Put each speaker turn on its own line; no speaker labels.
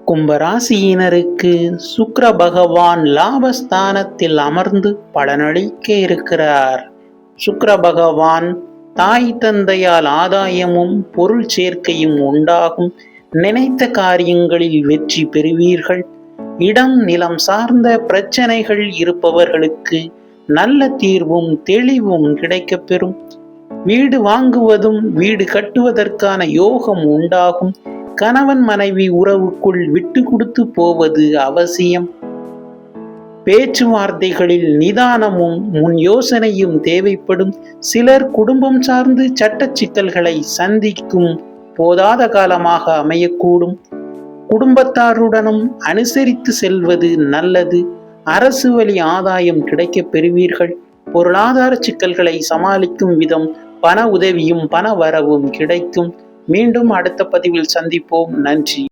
கும்பராசியினருக்கு சுக்கிர பகவான் லாபஸ்தானத்தில் அமர்ந்து பலனளிக்க இருக்கிறார். சுக்கிர பகவான் தாய் தந்தையால் ஆதாயமும் பொருள் சேர்க்கையும் உண்டாகும். நினைத்த காரியங்களில் வெற்றி பெறுவீர்கள். இடம் நிலம் சார்ந்த பிரச்சனைகள் இருப்பவர்களுக்கு நல்ல தீர்வும் தெளிவும் கிடைக்கப்பெறும். வீடு வாங்குவதும் வீடு கட்டுவதற்கான யோகம் உண்டாகும். கணவன் மனைவி உறவுக்குள் விட்டு கொடுத்து போவது அவசியம். பேச்சுவார்த்தைகளில் நிதானமும் முன் யோசனையும் தேவைப்படும். சிலர் குடும்பம் சார்ந்து சட்ட சிக்கல்களை சந்திக்கும் போதாத காலமாக அமையக்கூடும். குடும்பத்தாருடனும் அனுசரித்து செல்வது நல்லது. அரசு வழி ஆதாயம் கிடைக்கப் பெறுவீர்கள். பொருளாதார சிக்கல்களை சமாளிக்கும் விதம் பண உதவியும் பண வரவும் கிடைக்கும். மீண்டும் அடுத்த பதிவில் சந்திப்போம். நன்றி.